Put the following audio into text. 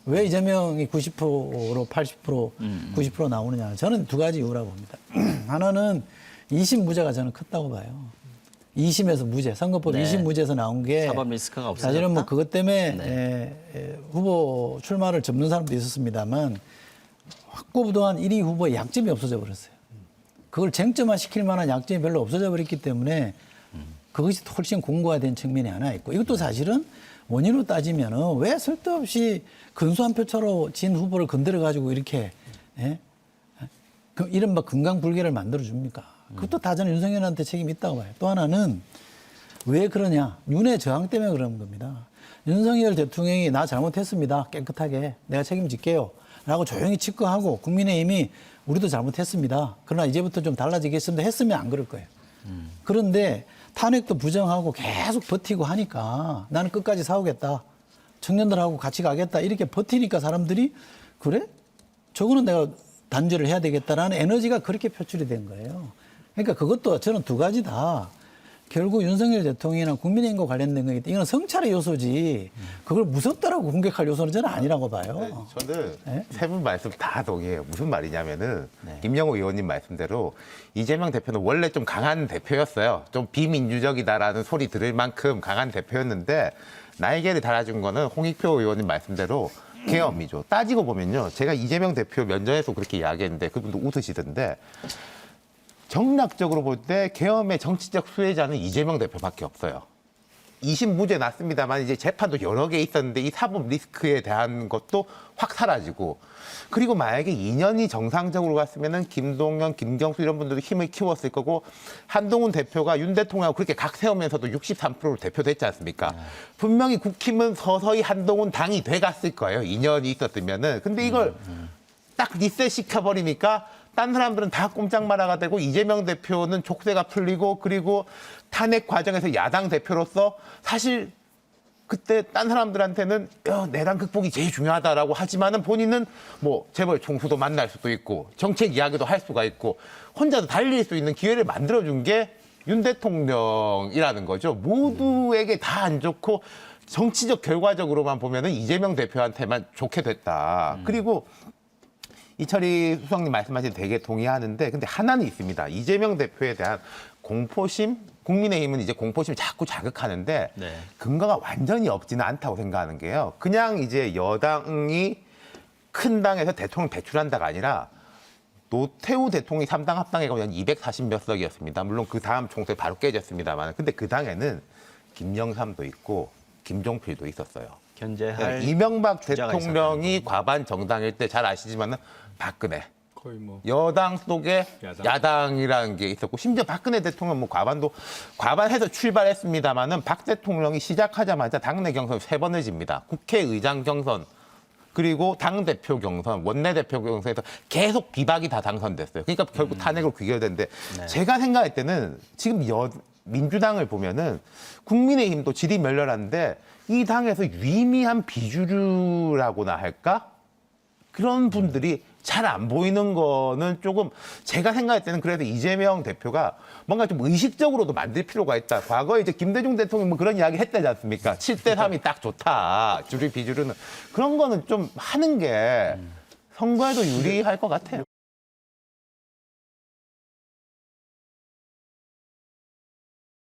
왜 이재명이 90%로 80%, 90% 나오느냐. 저는 두 가지 이유라고 봅니다. 하나는 2심 무죄가 저는 컸다고 봐요. 2심에서 무죄, 선거법 2심 무죄에서 나온 게 사법 리스크가 없어졌다. 사실은 뭐 그것 때문에 후보 출마를 접는 사람도 있었습니다만 확고부동한 1위 후보의 약점이 없어져 버렸어요. 그걸 쟁점화 시킬 만한 약점이 별로 없어져 버렸기 때문에 그것이 훨씬 공고화된 측면이 하나 있고 이것도 사실은 원인으로 따지면은 왜 쓸데없이 근소한 표차로 진 후보를 건드려가지고 이렇게 이른바 금강불개를 만들어줍니까? 그것도 다 저는 윤석열한테 책임이 있다고 봐요. 또 하나는 왜 그러냐? 윤회 저항 때문에 그런 겁니다. 윤석열 대통령이 나 잘못했습니다. 깨끗하게 내가 책임질게요. 라고 조용히 직거하고 국민의힘이 우리도 잘못했습니다. 그러나 이제부터 좀 달라지겠습니다. 했으면 안 그럴 거예요. 그런데 탄핵도 부정하고 계속 버티고 하니까 나는 끝까지 싸우겠다. 청년들하고 같이 가겠다. 이렇게 버티니까 사람들이 그래? 저거는 내가 단죄를 해야 되겠다라는 에너지가 그렇게 표출이 된 거예요. 그러니까 그것도 저는 두 가지 다 결국 윤석열 대통령이나 국민의힘과 관련된 거기 때문에 이건 성찰의 요소지 그걸 무섭다라고 공격할 요소는 저는 아니라고 봐요. 네, 저는 네? 세 분 말씀 다 동의해요. 무슨 말이냐면은 김영호 의원님 말씀대로 이재명 대표는 원래 좀 강한 대표였어요. 좀 비민주적이다라는 소리 들을 만큼 강한 대표였는데 날개를 달아준 거는 홍익표 의원님 말씀대로 계엄이죠. 따지고 보면요. 제가 이재명 대표 면전에서 그렇게 이야기했는데 그분도 웃으시던데 정략적으로 볼 때 계엄의 정치적 수혜자는 이재명 대표밖에 없어요. 2심 무죄 났습니다만 이제 재판도 여러 개 있었는데 이 사법 리스크에 대한 것도 확 사라지고 그리고 만약에 2년이 정상적으로 갔으면은 김동연, 김경수 이런 분들도 힘을 키웠을 거고 한동훈 대표가 윤 대통령하고 그렇게 각 세우면서도 63%로 대표됐지 않습니까? 분명히 국힘은 서서히 한동훈 당이 돼갔을 거예요. 2년이 있었으면은. 근데 이걸 딱 리셋 시켜버리니까 딴 사람들은 다 꼼짝 말아가 되고 이재명 대표는 족쇄가 풀리고 그리고 탄핵 과정에서 야당 대표로서 사실 그때 딴 사람들한테는 내란 극복이 제일 중요하다라고 하지만은 본인은 뭐 재벌 총수도 만날 수도 있고 정책 이야기도 할 수가 있고 혼자서 달릴 수 있는 기회를 만들어준 게 윤 대통령이라는 거죠. 모두에게 다 안 좋고 정치적 결과적으로만 보면은 이재명 대표한테만 좋게 됐다. 그리고 이철희 수석님 말씀하신 되게 동의하는데 근데 하나는 있습니다. 이재명 대표에 대한 공포심, 국민의힘은 이제 공포심을 자꾸 자극하는데 근거가 완전히 없지는 않다고 생각하는 게요. 그냥 이제 여당이 큰 당에서 대통령 배출한다가 아니라 노태우 대통령이 3당 합당해가 그냥 240몇 석이었습니다. 물론 그 다음 총선에 바로 깨졌습니다만 근데 그 당에는 김영삼도 있고 김종필도 있었어요. 견제할 이명박 주자가 대통령이 있었다는 과반 정당일 때 잘 아시지만은 박근혜 거의 뭐 여당 속에 야당이라는 게 있었고 심지어 박근혜 대통령 뭐 과반해서 출발했습니다마는 박 대통령이 시작하자마자 당내 경선 3번을 집니다. 국회의장 경선 그리고 당대표 경선, 원내대표 경선에서 계속 비박이 다 당선됐어요. 그러니까 결국 탄핵으로 귀결됐는데 제가 생각할 때는 지금 민주당을 보면은 국민의힘도 질이 멸렬한데 이 당에서 유의미한 비주류라고나 할까? 그런 분들이 잘 안 보이는 거는 조금 제가 생각할 때는 그래도 이재명 대표가 뭔가 좀 의식적으로도 만들 필요가 있다. 과거에 이제 김대중 대통령 뭐 그런 이야기 했다지 않습니까? 7대3이 딱 좋다. 주류 비주류는. 그런 거는 좀 하는 게 선거에도 유리할 것 같아요.